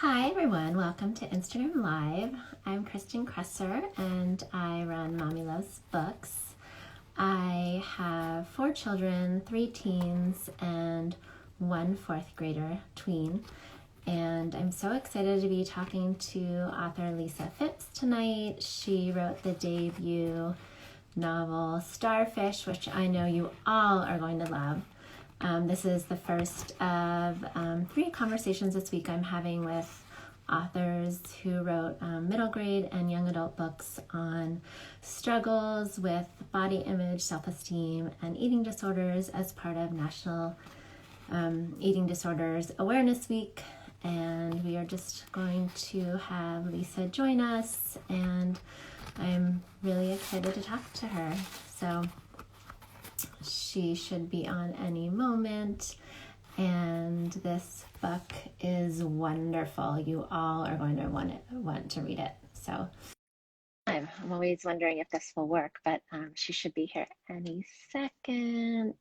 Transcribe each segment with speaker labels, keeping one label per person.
Speaker 1: Hi everyone, welcome to Instagram Live. I'm Kristin and I run Mommy Loves Books. I have 4 children, 3 teens, and 1 fourth grader tween. And I'm so excited to be talking to author Lisa Fipps tonight. She wrote the debut novel Starfish, which I know you all are going to love. This is the first of 3 conversations this week I'm having with authors who wrote middle grade and young adult books on struggles with body image, self-esteem, and eating disorders as part of National Eating Disorders Awareness Week. And we are just going to have Lisa join us, and I'm really excited to talk to her. So she should be on any moment, and this book is wonderful. You all are going to want to read it. So I'm always wondering if this will work, but she should be here any second.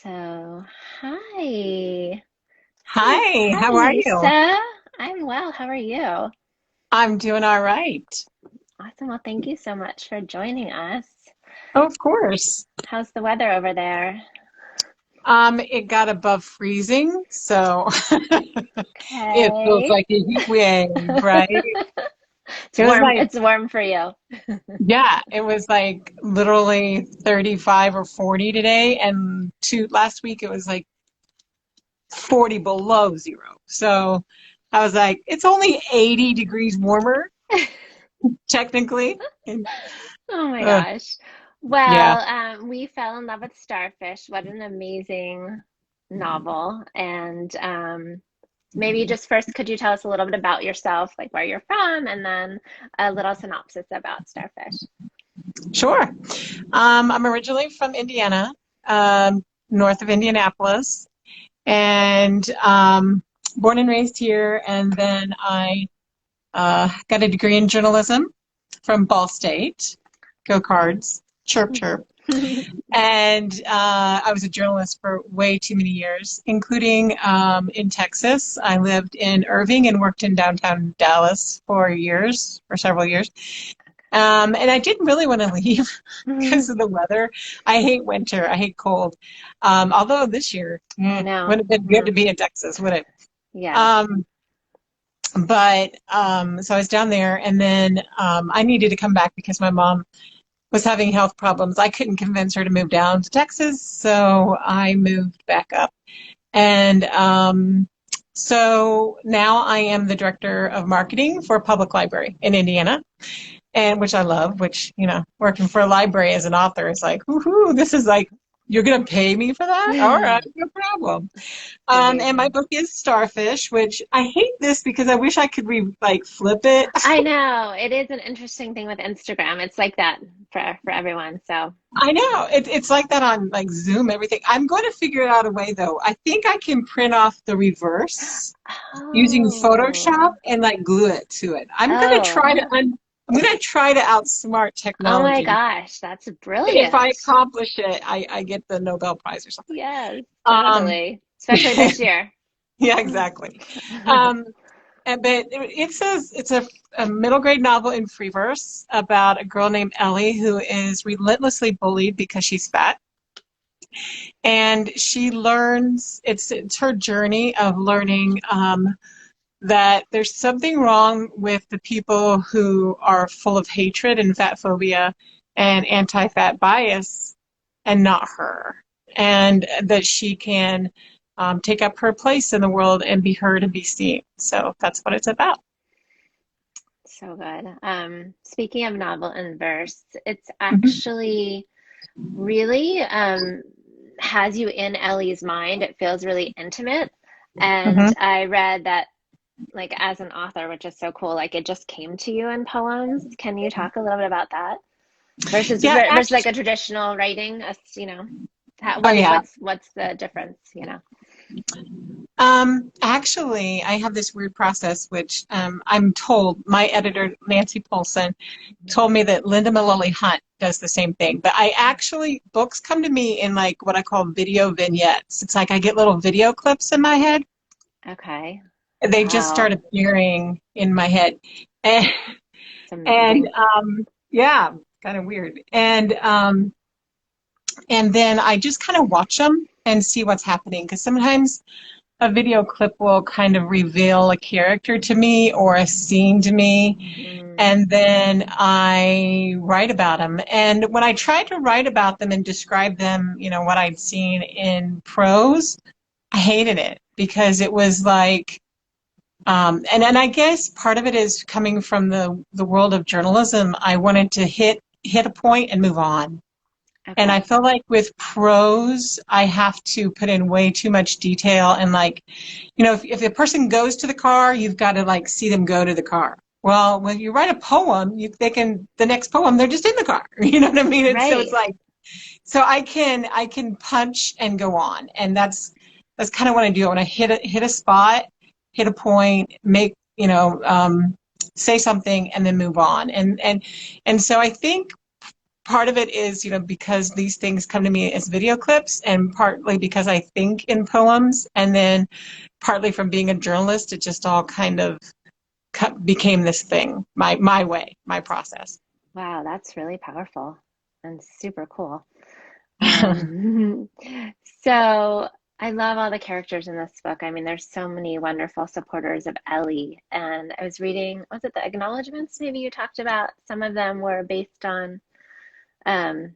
Speaker 1: So hi.
Speaker 2: Hi,
Speaker 1: Hi,
Speaker 2: how are you?
Speaker 1: Lisa. I'm well. How are you?
Speaker 2: I'm doing all right.
Speaker 1: Awesome. Well, thank you so much for joining us.
Speaker 2: Oh, of course.
Speaker 1: How's the weather over there?
Speaker 2: It got above freezing, so it feels
Speaker 1: Okay.
Speaker 2: like a heat wave, right?
Speaker 1: It's
Speaker 2: It was
Speaker 1: warm.
Speaker 2: like,
Speaker 1: It's warm for you.
Speaker 2: yeah, it was like literally 35 or 40 today, and last week it was like 40 below zero. So I was like, it's only 80 degrees warmer, technically. And,
Speaker 1: Oh my
Speaker 2: uh,
Speaker 1: gosh.
Speaker 2: yeah,
Speaker 1: Well, we fell in love with Starfish. What an amazing novel. And maybe just first, could you tell us a little bit about yourself, like where you're from, and then a little synopsis about Starfish?
Speaker 2: sure. I'm originally from Indiana, north of Indianapolis, and born and raised here. And then I got a degree in journalism from Ball State. Go Cards, chirp chirp. And I was a journalist for way too many years, including in Texas. I lived in Irving and worked in downtown Dallas for several years. And I didn't really want to leave because of the weather. I hate winter. I hate cold. Although this year,
Speaker 1: I know.
Speaker 2: wouldn't have been good to be in Texas, would it?
Speaker 1: Yes.
Speaker 2: Um, but so I was down there, and then I needed to come back because my mom was having health problems. I couldn't convince her to move down to Texas, so I moved back up. And so now I am the director of marketing for a public library in Indiana, and which I love, which, working for a library as an author is like, woohoo, this is like, you're going to pay me for that? All right, no problem.
Speaker 1: It's
Speaker 2: And my
Speaker 1: amazing.
Speaker 2: book is Starfish, which I hate this because I wish I could flip it.
Speaker 1: I know. It is an interesting thing with Instagram. It's like that for everyone. So,
Speaker 2: I know it's like that on like Zoom, everything. I'm going to figure out a way though. I think I can print off the reverse using Photoshop
Speaker 1: oh,
Speaker 2: and like glue it to it.
Speaker 1: oh.
Speaker 2: I'm gonna try to outsmart
Speaker 1: Oh my
Speaker 2: technology.
Speaker 1: gosh, that's
Speaker 2: If I
Speaker 1: brilliant.
Speaker 2: accomplish it, I get the Nobel Prize or something.
Speaker 1: Yes,
Speaker 2: Um,
Speaker 1: totally. Especially this year.
Speaker 2: yeah, exactly. Um, but it says it's a middle grade novel in free verse about a girl named Ellie who is relentlessly bullied because she's fat. And she learns, it's her journey of learning that there's something wrong with the people who are full of hatred and fat phobia and anti-fat bias and not her. And that she can take up her place in the world and be heard and be seen. So that's what it's about.
Speaker 1: So good. Speaking of novel in verse, it's
Speaker 2: Mhm.
Speaker 1: actually really has you in Ellie's mind. It feels really intimate. And
Speaker 2: Mhm.
Speaker 1: I read that, like, as an author, which is so cool, like it just came to you in poems. Can you talk a little bit about that versus
Speaker 2: Yeah,
Speaker 1: versus like
Speaker 2: actually,
Speaker 1: a traditional writing?
Speaker 2: oh yeah.
Speaker 1: What's the difference? You know?
Speaker 2: Actually, I have this weird process, which I'm told my editor, Nancy Polson, told me that Linda Mullally Hunt does the same thing. But books come to me in like what I call video vignettes. It's like I get little video clips in my head.
Speaker 1: Okay.
Speaker 2: They just
Speaker 3: Wow.
Speaker 2: start appearing in my head. And,
Speaker 3: It's
Speaker 2: and
Speaker 3: amazing.
Speaker 2: yeah, kind of weird. And then I just kind of watch them and see what's happening. Because sometimes a video clip will kind of reveal a character to me or a scene to me.
Speaker 3: Mm,
Speaker 2: And then I write about them. And when I tried to write about them and describe them, what I'd seen in prose, I hated it because it was like, and I guess part of it is coming from the world of journalism. I wanted to hit a point and move on. And I
Speaker 3: okay.
Speaker 2: feel like with prose, I have to put in way too much detail. And like, if a person goes to the car, you've got to like see them go to the car. Well, when you write a poem, the next poem, they're just in the car. You know what I mean? And so it's
Speaker 3: Right.
Speaker 2: like, so I can punch and go on. And that's kind of what I do. When I hit a spot, hit a point, say something and then move on. And so I think part of it is, because these things come to me as video clips, and partly because I think in poems, and then partly from being a journalist, it just all kind of became this thing, my way, my process.
Speaker 3: Wow, that's really powerful and super cool. Um, so I love all the characters in this book. I mean, there's so many wonderful supporters of Ellie. And I was reading, was it the acknowledgments maybe you talked about? Some of them were based on um,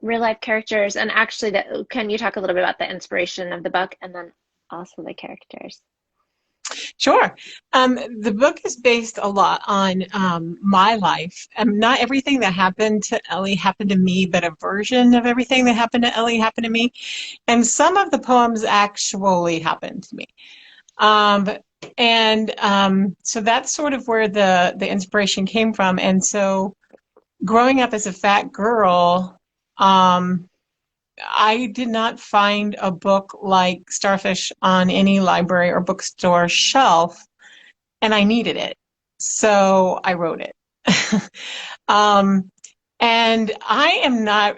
Speaker 3: real life characters. And actually, can you talk a little bit about the inspiration of the book and then also the characters?
Speaker 2: Sure. The book is based a lot on my life. Not everything that happened to Ellie happened to me, but a version of everything that happened to Ellie happened to me. And some of the poems actually happened to me. Um, so that's sort of where the inspiration came from. And so growing up as a fat girl, um, I did not find a book like Starfish on any library or bookstore shelf, and I needed it. So I wrote it. um, and I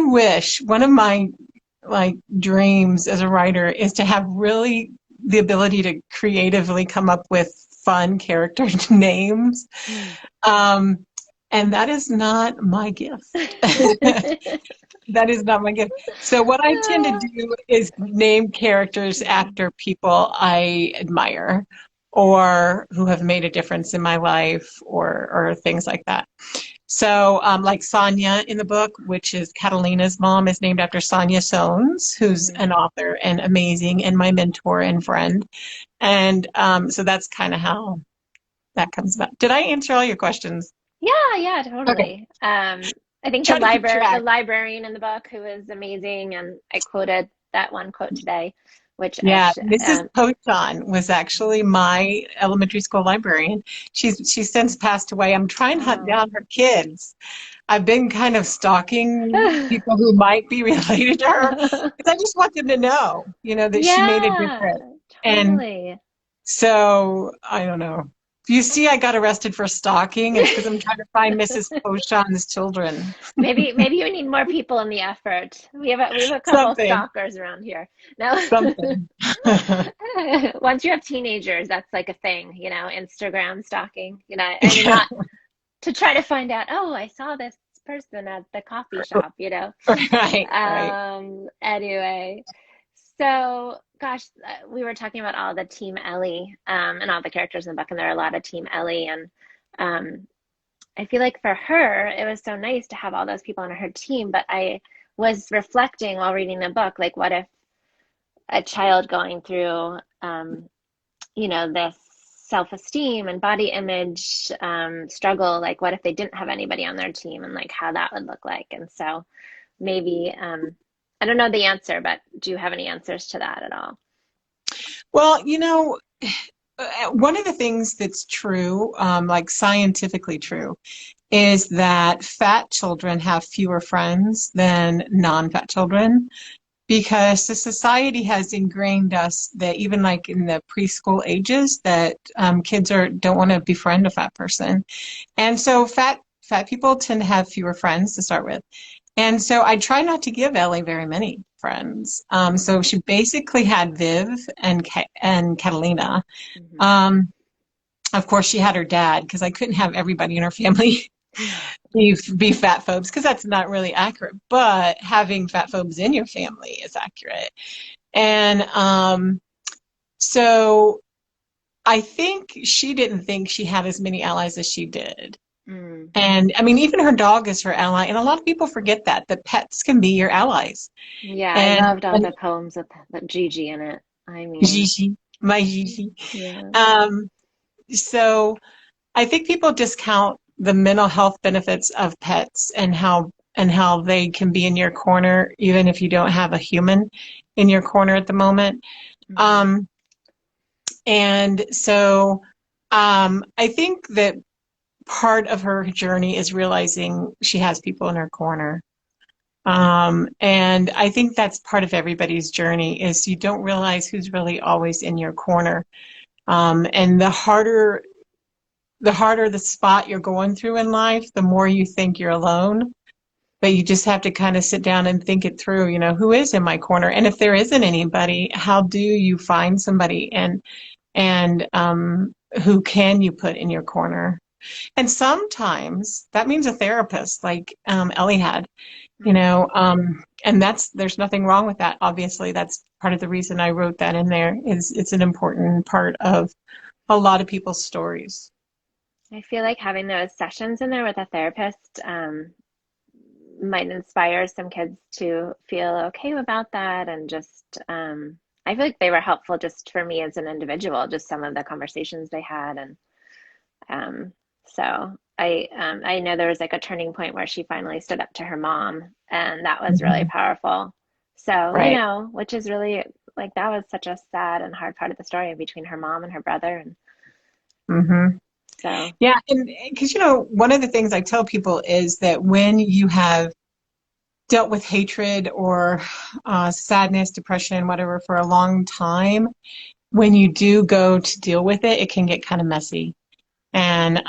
Speaker 2: wish one of my like dreams as a writer is to have really the ability to creatively come up with fun character names.
Speaker 3: Mm.
Speaker 2: Um, and that is not my gift. That is not my gift. So what I tend to do is name characters after people I admire or who have made a difference in my life or things like that. So like Sonia in the book, which is Catalina's mom, is named after Sonia Sones, who's
Speaker 3: Mhm.
Speaker 2: an author and amazing and my mentor and friend. And so that's kind of how that comes about. Did I answer all your questions?
Speaker 3: Yeah, yeah,
Speaker 2: Okay.
Speaker 3: totally. I think
Speaker 2: Try to keep
Speaker 3: the
Speaker 2: track.
Speaker 3: librarian in the book who is amazing, and I quoted that one quote today, which I
Speaker 2: Yeah,
Speaker 3: sh
Speaker 2: Mrs. Pochon was actually my elementary school librarian. She's since passed away. I'm trying to hunt
Speaker 3: oh.
Speaker 2: down her kids. I've been kind of stalking people who might be related to her because I just want them to know, that she made a
Speaker 3: Yeah,
Speaker 2: difference. And
Speaker 3: totally.
Speaker 2: so I don't know. If you see I got arrested for stalking, it's because I'm trying to find Mrs. Pochon's children.
Speaker 3: Maybe you need more people in the effort. We have a couple
Speaker 2: Something,
Speaker 3: stalkers around here. No.
Speaker 2: something.
Speaker 3: Once you have teenagers, that's like a thing, Instagram stalking, I mean,
Speaker 2: Yeah,
Speaker 3: not to try to find out, oh, I saw this person at the coffee shop.
Speaker 2: right, right.
Speaker 3: Anyway, so gosh, we were talking about all the Team Ellie, and all the characters in the book, and there are a lot of Team Ellie, and um, I feel like for her, it was so nice to have all those people on her team, but I was reflecting while reading the book, like, what if a child going through, this self-esteem and body image struggle, like what if they didn't have anybody on their team and like how that would look like. And so maybe I don't know the answer, but do you have any answers to that at all?
Speaker 2: Well, one of the things that's true, like scientifically true, is that fat children have fewer friends than non-fat children because the society has ingrained us that even like in the preschool ages that kids don't want to befriend a fat person. And so fat people tend to have fewer friends to start with. And so I try not to give Ellie very many. friends. So she basically had Viv and Catalina.
Speaker 3: Mm-hmm.
Speaker 2: Of course, she had her dad, because I couldn't have everybody in her family be fat phobes, because that's not really accurate. But having fat phobes in your family is accurate. And so I think she didn't think she had as many allies as she did.
Speaker 3: Mm.
Speaker 2: And I mean, even her dog is her ally. And a lot of people forget that pets can be your allies.
Speaker 3: Yeah, I
Speaker 2: And,
Speaker 3: loved all
Speaker 2: and
Speaker 3: the poems with Gigi in it. I mean,
Speaker 2: Gigi, my Gigi.
Speaker 3: yeah.
Speaker 2: Um, so I think people discount the mental health benefits of pets and how they can be in your corner, even if you don't have a human in your corner at the moment.
Speaker 3: Mm-hmm.
Speaker 2: Um, and so I think that part of her journey is realizing she has people in her corner. And I think that's part of everybody's journey is you don't realize who's really always in your corner. And the harder the spot you're going through in life, the more you think you're alone. But you just have to kind of sit down and think it through, who is in my corner? And if there isn't anybody, how do you find somebody and who can you put in your corner? And sometimes that means a therapist like Ellie had, and there's nothing wrong with that. Obviously, that's part of the reason I wrote that in there is it's an important part of a lot of people's stories.
Speaker 3: I feel like having those sessions in there with a therapist might inspire some kids to feel okay about that and just I feel like they were helpful just for me as an individual, just some of the conversations they had and so I know there was like a turning point where she finally stood up to her mom and that was really
Speaker 2: Mhm.
Speaker 3: powerful. So,
Speaker 2: Right.
Speaker 3: which is really like that was such a sad and hard part of the story between her mom and her brother and
Speaker 2: Mm-hmm.
Speaker 3: so
Speaker 2: Yeah, and because one of the things I tell people is that when you have dealt with hatred or sadness, depression, whatever, for a long time, when you do go to deal with it, it can get kind of messy. And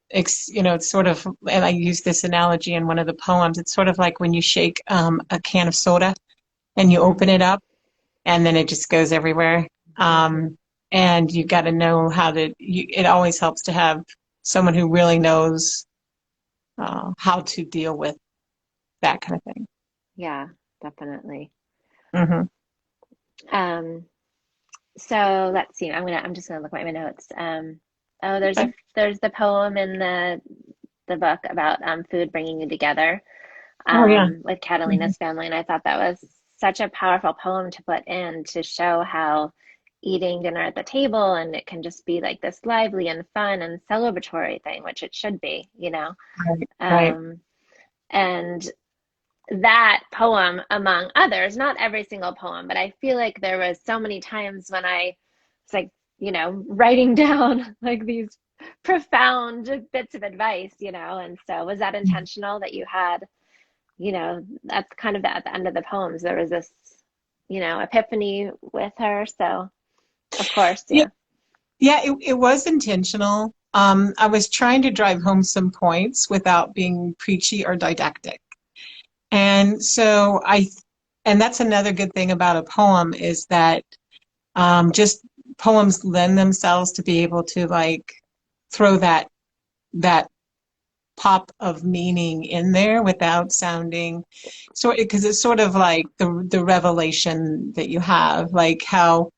Speaker 2: it's sort of, and I use this analogy in one of the poems. It's sort of like when you shake a can of soda and you
Speaker 3: mm,
Speaker 2: open it up, and then it just goes everywhere.
Speaker 3: hmm
Speaker 2: And you got to know how to. It always helps to have someone who really knows how to deal with that kind of thing.
Speaker 3: yeah, definitely.
Speaker 2: Hmm.
Speaker 3: Um, so let's see. I'm just gonna look at my notes. Oh, there's the poem in the book about food bringing you together
Speaker 2: Oh yeah.
Speaker 3: with
Speaker 2: Hmm.
Speaker 3: Catalina's family, and I thought that was such a powerful poem to put in to show how eating dinner at the table and it can just be like this lively and fun and celebratory thing, which it should be,
Speaker 2: Right. Right.
Speaker 3: Um, and that poem, among others, not every single poem, but I feel like there was so many times when I was like, writing down like these profound bits of advice, and so was that intentional that you had, that's kind of at the end of the poems, there was this, epiphany with her. So of course,
Speaker 2: Yeah.
Speaker 3: yeah.
Speaker 2: Yeah. It was intentional. I was trying to drive home some points without being preachy or didactic. And so and that's another good thing about a poem is that just poems lend themselves to be able to like throw that pop of meaning in there without sounding so because it's sort of like the revelation that you have, like how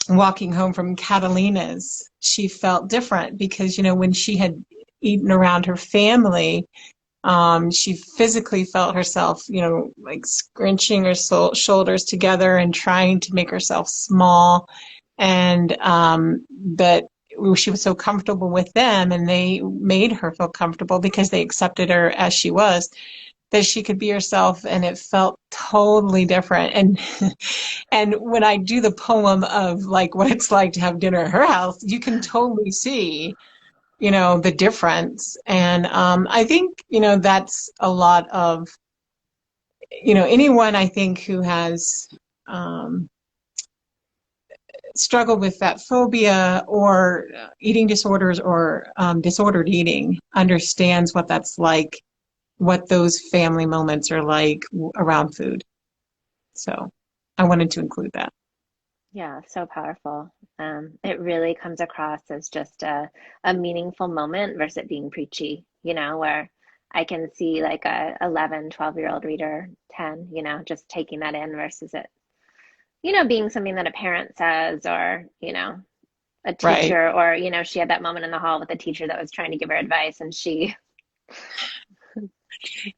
Speaker 2: walking home from Catalina's, she felt different because when she had eaten around her family, she physically felt herself, like scrunching her shoulders together and trying to make herself small. And but she was so comfortable with them, and they made her feel comfortable because they accepted her as she was, that she could be herself, and it felt totally different. And and when I do the poem of like what it's like to have dinner at her house, you can totally see the difference. And I think, that's a lot of, anyone I think who has um, struggled with fat phobia or eating disorders or disordered eating understands what that's like, what those family moments are like around food. So I wanted to include that.
Speaker 3: Yeah, so powerful. It really comes across as just a meaningful moment versus it being preachy, where I can see like a 11, 12-year-old reader, 10, just taking that in versus it, being something that a parent says or, a
Speaker 2: Right.
Speaker 3: teacher or, she had that moment in the hall with a teacher that was trying to give her advice and she, you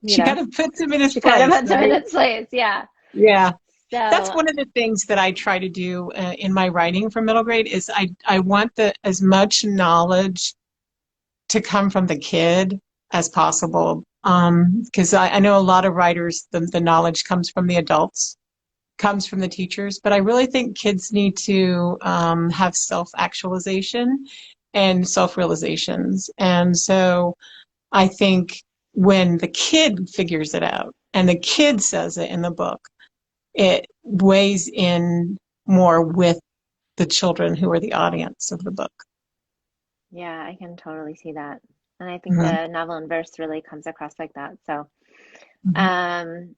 Speaker 2: She
Speaker 3: know,
Speaker 2: kind of puts him in his
Speaker 3: she kind of
Speaker 2: place,
Speaker 3: puts him in
Speaker 2: right?
Speaker 3: its place. Yeah.
Speaker 2: Yeah. That's
Speaker 3: So,
Speaker 2: one of the things that I try to do in my writing for middle grade is I want as much knowledge to come from the kid as possible. Because I know a lot of writers, the knowledge comes from the adults, comes from the teachers, but I really think kids need to have self-actualization and self-realizations. And so I think when the kid figures it out and the kid says it in the book, it weighs in more with the children who are the audience of the book.
Speaker 3: yeah, I can totally see that. And I think
Speaker 2: Mhm.
Speaker 3: the novel in verse really comes across like that. So,
Speaker 2: Mhm.
Speaker 3: um,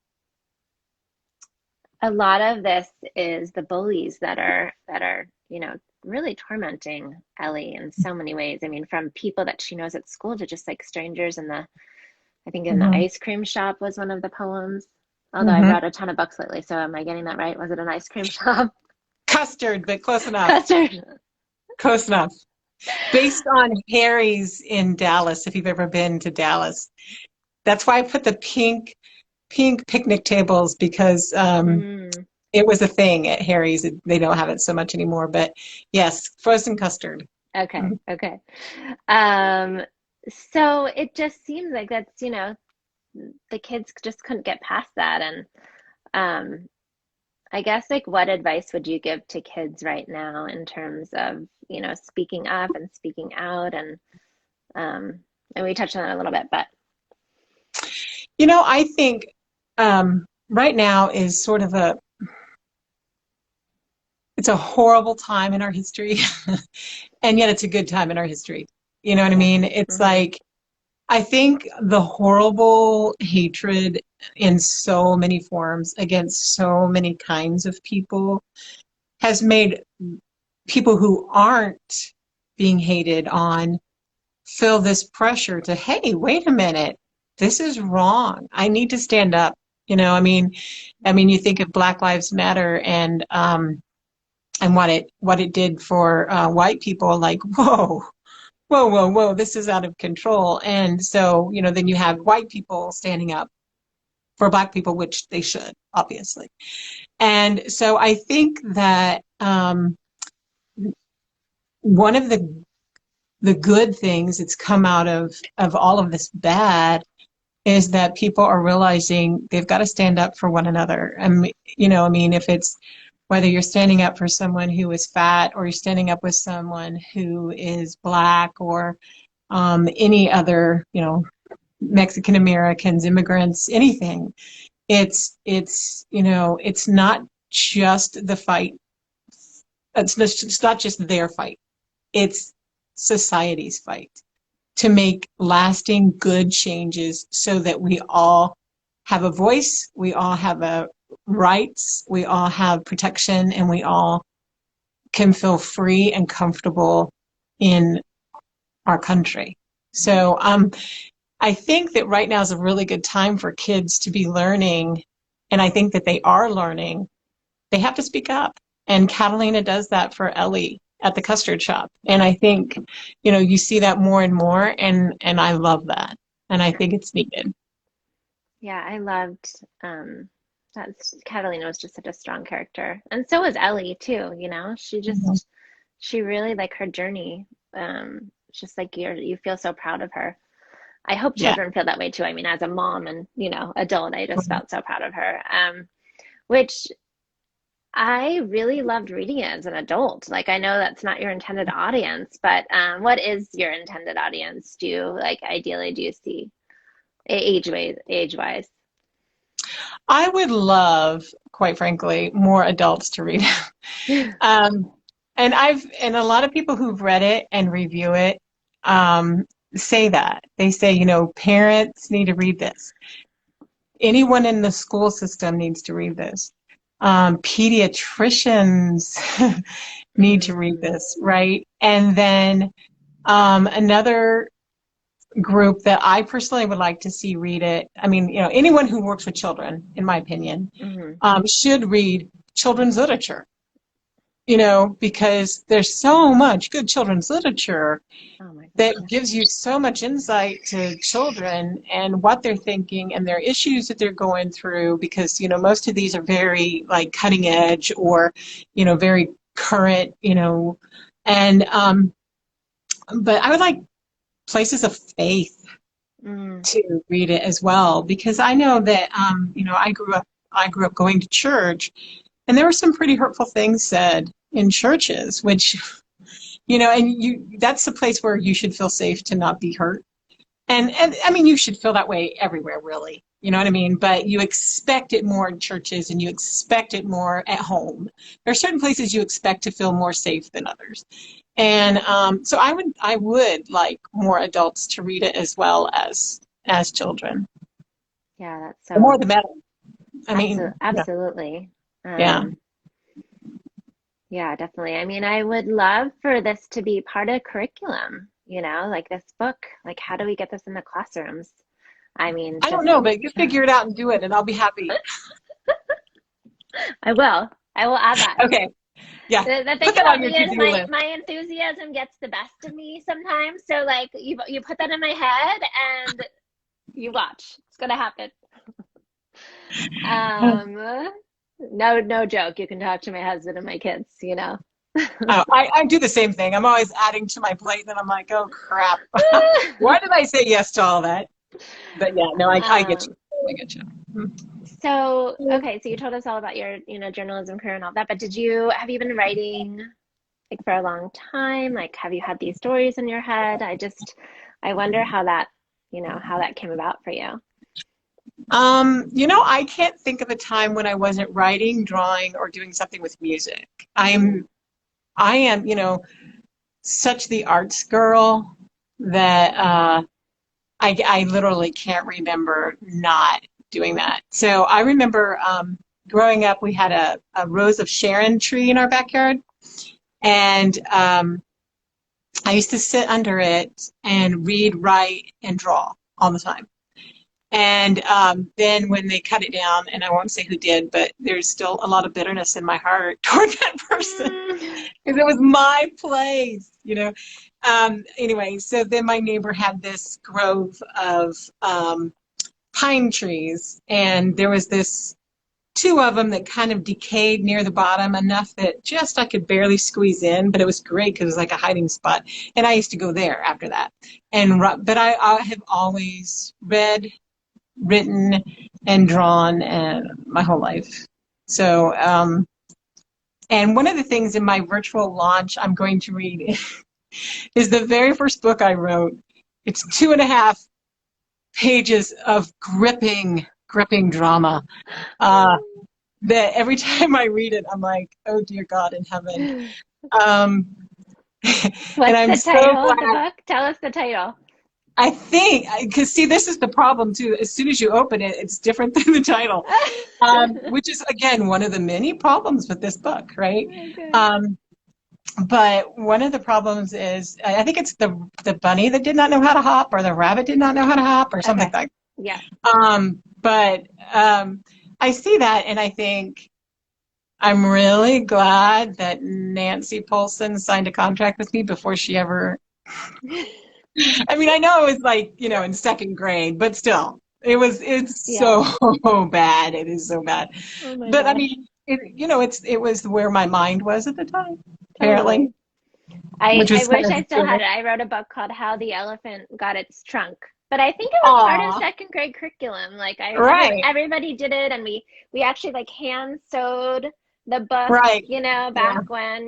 Speaker 3: a lot of this is the bullies that are, really tormenting Ellie in so many ways. I mean, from people that she knows at school to just like strangers I think in the
Speaker 2: Mhm.
Speaker 3: ice cream shop was one of the poems. Although I've
Speaker 2: Mhm.
Speaker 3: read a ton of books lately, so am I getting that right? Was it an ice cream shop?
Speaker 2: Custard, but close enough.
Speaker 3: Custard.
Speaker 2: Close enough. Based on Harry's in Dallas, if you've ever been to Dallas. That's why I put the pink picnic tables because
Speaker 3: Mm,
Speaker 2: it was a thing at Harry's. They don't have it so much anymore, but yes, frozen custard.
Speaker 3: okay,
Speaker 2: Mhm.
Speaker 3: okay. Um, so it just seems like that's, the kids just couldn't get past that. And um, I guess like what advice would you give to kids right now in terms of, speaking up and speaking out um, and we touched on that a little bit, but
Speaker 2: I think right now is sort of it's a horrible time in our history, and yet it's a good time in our history. You know what I
Speaker 3: yeah.
Speaker 2: mean? It's
Speaker 3: Hmm.
Speaker 2: like, I think the horrible hatred in so many forms against so many kinds of people has made people who aren't being hated on feel this pressure to, hey, wait a minute, this is wrong. I need to stand up. You think of Black Lives Matter and what it did for white people, like, whoa, whoa, whoa, whoa, this is out of control. And so, then you have white people standing up for Black people, which they should, obviously. And so I think that one of the good things that's come out of all of this bad is that people are realizing they've got to stand up for one another. If it's whether you're standing up for someone who is fat or you're standing up with someone who is Black or any other, Mexican Americans, immigrants, anything. It's not just the fight. It's not just their fight. It's society's fight to make lasting good changes so that we all have a voice, we all have rights, we all have protection, and we all can feel free and comfortable in our country. So I think that right now is a really good time for kids to be learning, and I think that they are learning. They have to speak up. And Catalina does that for Ellie at the custard shop. And I think, you see that more and more, and I love that. And I think it's needed.
Speaker 3: Yeah, I loved that's Catalina was just such a strong character. And so was Ellie too,
Speaker 2: Mhm.
Speaker 3: She really like her journey. It's just like you feel so proud of her. I hope
Speaker 2: Yeah.
Speaker 3: children feel that way too. I mean, as a mom and, adult, I just felt so proud of her. Which I really loved reading it as an adult. Like I know that's not your intended audience, but what is your intended audience? Ideally do you see age wise?
Speaker 2: I would love, quite frankly, more adults to read it. Um, and a lot of people who've read it and review it, say that. They say, parents need to read this. Anyone in the school system needs to read this. Pediatricians need to read this, right? And then another group that I personally would like to see read it. I mean, anyone who works with children, in my opinion, should read children's literature. Because there's so much good children's literature that gives you so much insight to children and what they're thinking and their issues that they're going through, because, most of these are very like cutting edge or, very current, and, but I would like places of faith to read it as well, because I know that, I grew up going to church, and there were some pretty hurtful things said in churches, which, that's the place where you should feel safe to not be hurt. And I mean, you should feel that way everywhere, really. You know what I mean? But you expect it more in churches, and you expect it more at home. There are certain places you expect to feel more safe than others. And so I would like more adults to read it as well as children.
Speaker 3: Yeah, that's so.
Speaker 2: The more the better. I mean,
Speaker 3: absolutely.
Speaker 2: Yeah.
Speaker 3: Yeah, definitely. I mean, I would love for this to be part of curriculum, like this book. Like, how do we get this in the classrooms? I mean,
Speaker 2: I don't know, but you figure it out and do it, and I'll be happy.
Speaker 3: I will add that.
Speaker 2: Okay. Yeah.
Speaker 3: The thing about me is my enthusiasm gets the best of me sometimes. So like you put that in my head and you watch. It's gonna happen. No joke. You can talk to my husband and my kids,
Speaker 2: Oh, I do the same thing. I'm always adding to my plate, and I'm like, oh crap. Why did I say yes to all that? But yeah, no, I get you. I get you.
Speaker 3: So, okay, so you told us all about your, journalism career and all that, but have you been writing like for a long time? Like, have you had these stories in your head? I wonder how that came about for you.
Speaker 2: I can't think of a time when I wasn't writing, drawing, or doing something with music. I am, such the arts girl that I literally can't remember not doing that. So I remember growing up, we had a Rose of Sharon tree in our backyard, and I used to sit under it and read, write, and draw all the time. And then when they cut it down, and I won't say who did, but there's still a lot of bitterness in my heart toward that person, because it was my place, Anyway, so then my neighbor had this grove of pine trees, and there was two of them that kind of decayed near the bottom enough that just I could barely squeeze in, but it was great because it was like a hiding spot, and I used to go there after that. But I have always read, written, and drawn my whole life. So and one of the things in my virtual launch I'm going to read is the very first book I wrote. It's 2.5 pages of gripping drama that every time I read it, I'm like, oh dear God in heaven.
Speaker 3: What's the title of the book? Tell us the title.
Speaker 2: I think, because see, this is the problem too. As soon as you open it, it's different than the title, which is, again, one of the many problems with this book, right? Okay. But one of the problems is, I think it's the bunny that did not know how to hop, or the rabbit did not know how to hop, or something like that.
Speaker 3: Yeah.
Speaker 2: But I see that, and I think I'm really glad that Nancy Polson signed a contract with me before she ever... I mean, I know it was like, in second grade, but still, it's so bad. It is so bad. Oh but gosh. I mean, it was where my mind was at the time, apparently.
Speaker 3: I wish I still had it. I wrote a book called How the Elephant Got Its Trunk. But I think it was part of second grade curriculum. Like everybody did it, and we actually like hand sewed the book, back when,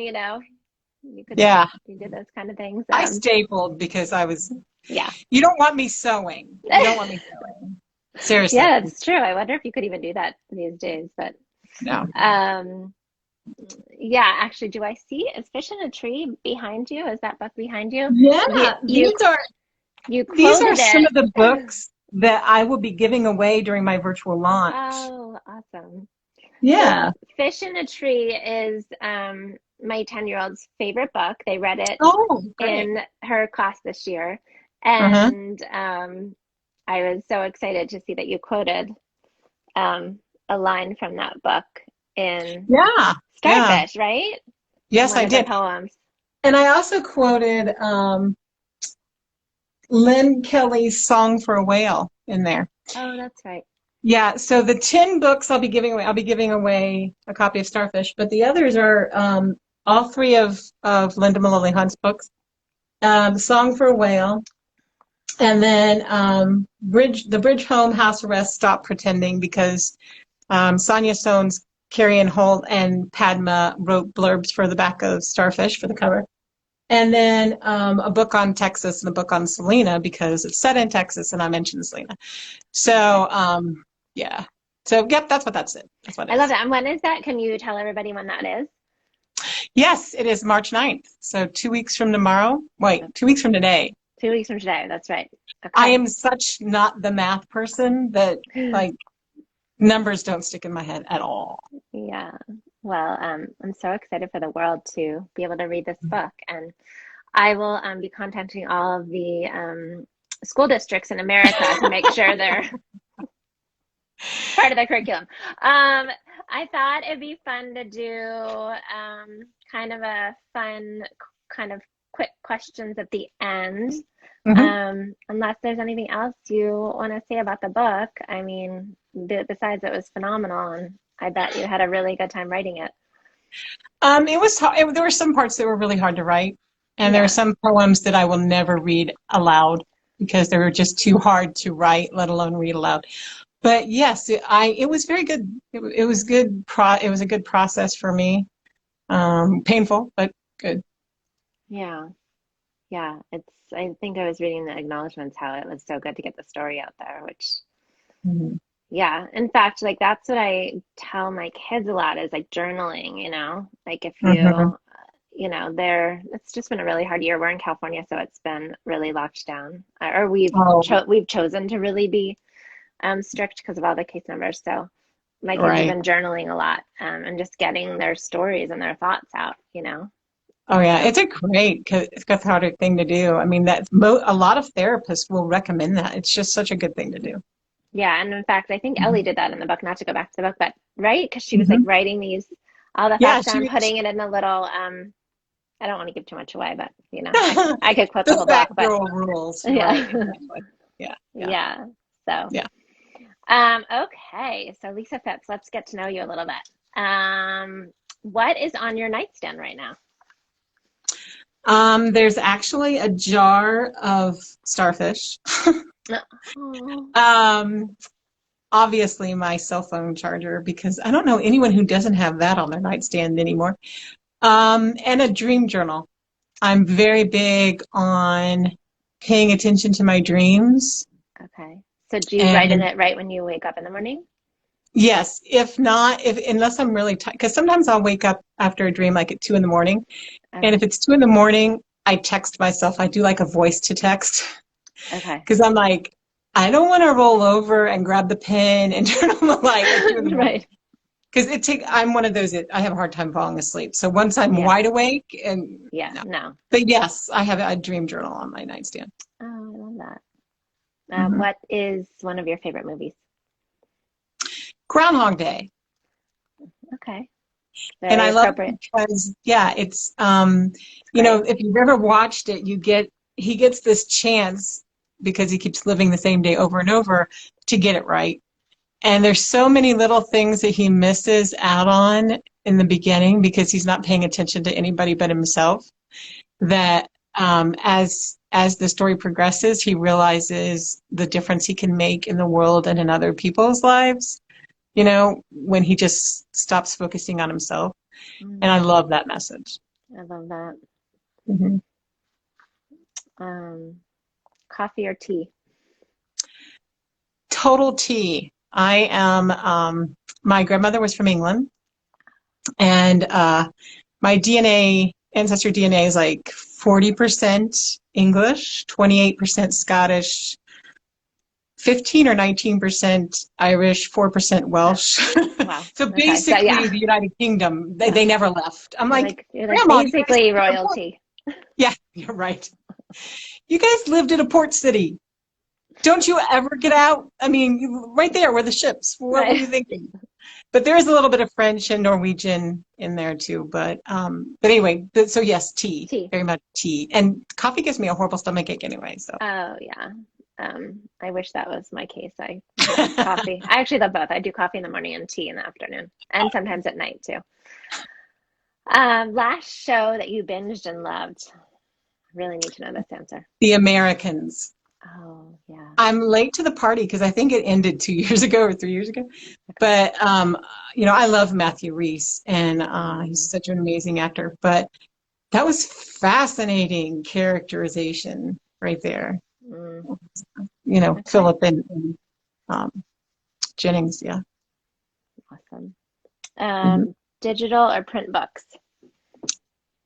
Speaker 3: you could you did those kind of things.
Speaker 2: I stapled because I was you don't want me sewing. You don't want me sewing. Seriously.
Speaker 3: Yeah, it's true. I wonder if you could even do that these days, but
Speaker 2: no.
Speaker 3: Yeah, actually, do I see is Fish in a Tree behind you? Is that book behind you?
Speaker 2: Yeah, these are some of the books that I will be giving away during my virtual launch.
Speaker 3: Oh, awesome.
Speaker 2: Yeah.
Speaker 3: Fish in a Tree is my 10-year-old's favorite book. They read it
Speaker 2: Oh, great.
Speaker 3: in her class this year.
Speaker 2: Uh-huh.
Speaker 3: And I was so excited to see that you quoted a line from that book in
Speaker 2: Yeah. Yeah.
Speaker 3: Starfish, right? In
Speaker 2: Yes,
Speaker 3: one
Speaker 2: I
Speaker 3: of the
Speaker 2: did.
Speaker 3: poems.
Speaker 2: And I also quoted Lynn Kelly's Song for a Whale in there.
Speaker 3: Oh, that's right.
Speaker 2: Yeah, so the 10 books I'll be giving away, I'll be giving away a copy of Starfish, but the others are all three of Linda Malloy Hunt's books. Song for a Whale, and then The Bridge Home, House Arrest, Stop Pretending, because Sonia Stone's Carrie Ann Holt and Padma wrote blurbs for the back of Starfish for the cover. And then a book on Texas and a book on Selena because it's set in Texas and I mentioned Selena. So, yeah. So, yep, that's what that's it. That's what it
Speaker 3: I
Speaker 2: is.
Speaker 3: love that. And when is that? Can you tell everybody when that is?
Speaker 2: Yes, it is March 9th. So 2 weeks from tomorrow. Wait, 2 weeks from today.
Speaker 3: 2 weeks from today. That's right.
Speaker 2: I
Speaker 3: Okay.
Speaker 2: am such not the math person that like numbers don't stick in my head at all.
Speaker 3: Yeah. Well, I'm so excited for the world to be able to read this book. And I will be contacting all of the school districts in America to make sure they're part of the curriculum. I thought it'd be fun to do kind of a fun, kind of quick questions at the end. Unless there's anything else you want to say about the book. I mean, besides it was phenomenal, and I bet you had a really good time writing it.
Speaker 2: It was there were some parts that were really hard to write, and there are
Speaker 3: Yeah.
Speaker 2: some poems that I will never read aloud because they were just too hard to write, let alone read aloud. But yes, it was very good. It was good. It was a good process for me. Painful, but good.
Speaker 3: Yeah. Yeah. I think I was reading the acknowledgments how it was so good to get the story out there, which,
Speaker 2: Mhm.
Speaker 3: yeah. In fact, like that's what I tell my kids a lot is like journaling, like if
Speaker 2: Mhm.
Speaker 3: it's just been a really hard year. We're in California, so it's been really locked down. Or
Speaker 2: Oh,
Speaker 3: we've chosen to really be strict because of all the case numbers. So my kids have
Speaker 2: right.
Speaker 3: been journaling a lot and just getting their stories and their thoughts out.
Speaker 2: Oh yeah,
Speaker 3: So
Speaker 2: it's a great cathartic thing to do. I mean, a lot of therapists will recommend that. It's just such a good thing to do.
Speaker 3: yeah, and in fact, I think Ellie did that in the book, not to go back to the book, but right? Because she was like
Speaker 2: Hmm.
Speaker 3: writing all the
Speaker 2: Yeah,
Speaker 3: thoughts down, putting it in the little I don't want to give too much away, but I could quote the
Speaker 2: the
Speaker 3: whole book,
Speaker 2: fat
Speaker 3: but
Speaker 2: girl rules, right?
Speaker 3: yeah.
Speaker 2: Exactly. Yeah, yeah,
Speaker 3: Yeah. So
Speaker 2: yeah.
Speaker 3: okay. So Lisa Fipps, let's get to know you a little bit. What is on your nightstand right now?
Speaker 2: There's actually a jar of starfish.
Speaker 3: Oh,
Speaker 2: Um, Obviously my cell phone charger because I don't know anyone who doesn't have that on their nightstand anymore. And a dream journal. I'm very big on paying attention to my dreams.
Speaker 3: okay. So do you write in
Speaker 2: And
Speaker 3: it right when you wake up in the morning?
Speaker 2: yes, if not, if unless I'm really tired, because sometimes I'll wake up after a dream like at 2 in the morning. And if
Speaker 3: Okay.
Speaker 2: it's 2 in the morning, I text myself. I do like a voice to text
Speaker 3: Okay.
Speaker 2: because I'm like, I don't want to roll over and grab the pen and turn on the light at 2 in the morning.
Speaker 3: Right.
Speaker 2: Because I'm one of those that I have a hard time falling asleep. So once I'm
Speaker 3: Yeah.
Speaker 2: wide awake and
Speaker 3: Yeah.
Speaker 2: no.
Speaker 3: No.
Speaker 2: But yes, I have a dream journal on my nightstand.
Speaker 3: Oh, I love that.
Speaker 2: Hmm.
Speaker 3: What is one of your favorite movies?
Speaker 2: Groundhog Day.
Speaker 3: Okay.
Speaker 2: And
Speaker 3: Very
Speaker 2: I love it
Speaker 3: appropriate.
Speaker 2: because yeah, it's
Speaker 3: It's great.
Speaker 2: if you've ever watched it, he gets this chance because he keeps living the same day over and over to get it right. And there's so many little things that he misses out on in the beginning because he's not paying attention to anybody but himself. That as the story progresses, he realizes the difference he can make in the world and in other people's lives. When he just stops focusing on himself. And I
Speaker 3: Mm,
Speaker 2: love that message.
Speaker 3: I love that.
Speaker 2: Hmm.
Speaker 3: Um, Coffee or tea?
Speaker 2: Total tea. I am, my grandmother was from England, and my ancestor DNA is like 40% English, 28% Scottish, 15 or 19% Irish, 4% Welsh.
Speaker 3: Wow.
Speaker 2: So
Speaker 3: Okay.
Speaker 2: basically,
Speaker 3: yeah.
Speaker 2: the United Kingdom, they never left. I'm like,
Speaker 3: You're like
Speaker 2: Grandma, you guys
Speaker 3: basically
Speaker 2: lived in a port-"
Speaker 3: royalty.
Speaker 2: Yeah, you're right. You guys lived in a port city. Don't you ever get out? I mean, right there were the ships. What were
Speaker 3: Right.
Speaker 2: you thinking? But there is a little bit of French and Norwegian in there too. But anyway, so yes, tea,
Speaker 3: Tea.
Speaker 2: very much tea. And coffee gives me a horrible stomachache anyway. So
Speaker 3: Oh yeah. I wish that was my case. I love coffee. I actually love both. I do coffee in the morning and tea in the afternoon, and sometimes at night too. Last show that you binged and loved. Really need to know this answer.
Speaker 2: The Americans.
Speaker 3: Oh yeah.
Speaker 2: I'm late to the party because I think it ended 2 years ago or 3 years ago. But I love Matthew Rhys, and he's such an amazing actor. But that was fascinating characterization right there.
Speaker 3: Mm, okay.
Speaker 2: Philip and um, Jennings, yeah.
Speaker 3: Awesome.
Speaker 2: Mhm.
Speaker 3: Digital or print books?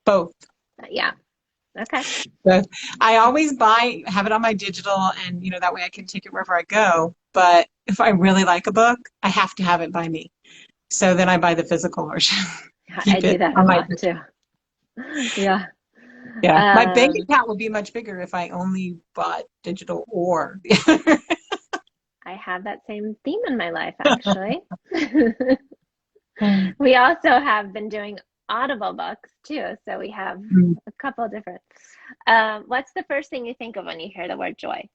Speaker 2: Both.
Speaker 3: Yeah. Okay.
Speaker 2: So I always have it on my digital, and that way I can take it wherever I go. But if I really like a book, I have to have it by me. So then I buy the physical version.
Speaker 3: I
Speaker 2: Keep
Speaker 3: do
Speaker 2: it
Speaker 3: that a
Speaker 2: on my
Speaker 3: lot too. Yeah.
Speaker 2: Yeah. My bank
Speaker 3: Um,
Speaker 2: account would be much bigger if I only bought digital or the
Speaker 3: I have that same theme in my life, actually.
Speaker 2: other.
Speaker 3: We also have been doing Audible books too, so we have a couple different. What's the first thing you think of when you hear the word joy?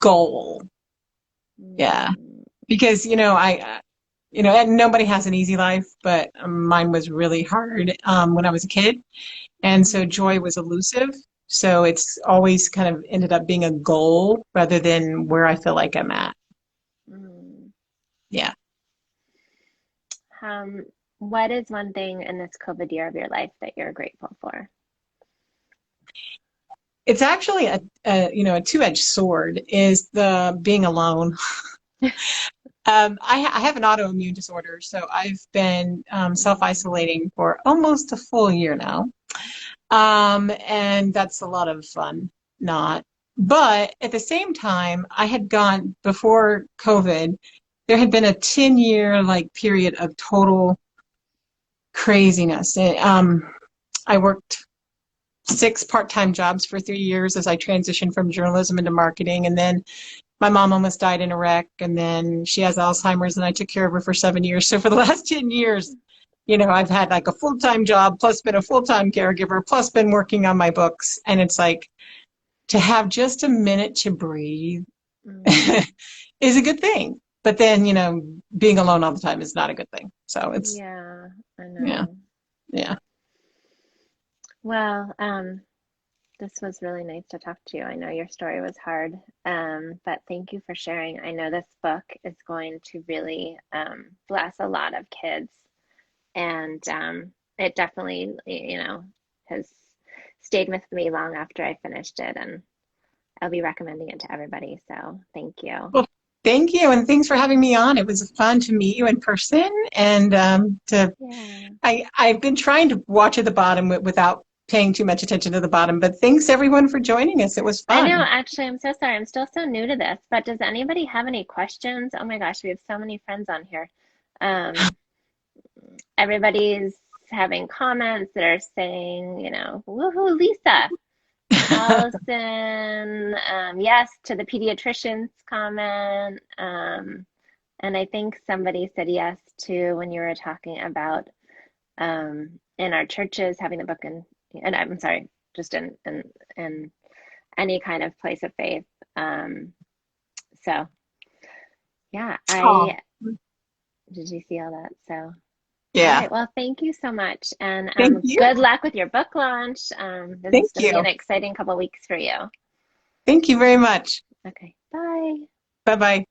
Speaker 2: Goal. Yeah.
Speaker 3: Mm,
Speaker 2: Because, and nobody has an easy life, but mine was really hard when I was a kid. And so joy was elusive. So it's always kind of ended up being a goal rather than where I feel like I'm at.
Speaker 3: mm.
Speaker 2: Yeah.
Speaker 3: Um, what is one thing in this COVID year of your life that you're grateful for?
Speaker 2: It's actually a two-edged sword is the being alone. I have an autoimmune disorder, so I've been self-isolating for almost a full year now. And that's a lot of fun, not. But at the same time, I had gone before COVID, there had been a 10-year period of total craziness. I worked 6 part-time jobs for 3 years as I transitioned from journalism into marketing. And then my mom almost died in a wreck, and then she has Alzheimer's, and I took care of her for 7 years. So for the last 10 years, I've had a full-time job, plus been a full-time caregiver, plus been working on my books. And it's like to have just a minute to breathe
Speaker 3: Mm,
Speaker 2: is a good thing. But then, being alone all the time is not a good thing. So it's,
Speaker 3: yeah, I
Speaker 2: yeah,
Speaker 3: know.
Speaker 2: yeah.
Speaker 3: Well, this was really nice to talk to you. I know your story was hard, but thank you for sharing. I know this book is going to really bless a lot of kids, and it definitely, has stayed with me long after I finished it, and I'll be recommending it to everybody. So thank you.
Speaker 2: Well, thank you. And thanks for having me on. It was fun to meet you in person. And
Speaker 3: Yeah.
Speaker 2: I've been trying to watch at the bottom without paying too much attention to the bottom. But thanks everyone for joining us. It was
Speaker 3: I know,
Speaker 2: fun.
Speaker 3: actually, I'm so sorry. I'm still so new to this, but does anybody have any questions? Oh my gosh, we have so many friends on here. Um, Everybody's having comments that are saying, woohoo, Lisa. Allison, yes to the pediatrician's comment. And I think somebody said yes to when you were talking about in our churches having the book and I'm sorry, just in any kind of place of faith. So yeah,
Speaker 2: Oh,
Speaker 3: did you see all that? So all
Speaker 2: yeah.
Speaker 3: right, well, thank you so much, and
Speaker 2: Thank you.
Speaker 3: good luck with your book launch. This
Speaker 2: Thank
Speaker 3: is going to be
Speaker 2: you.
Speaker 3: an exciting couple weeks for you.
Speaker 2: Thank you very much.
Speaker 3: Okay, bye.
Speaker 2: Bye-bye.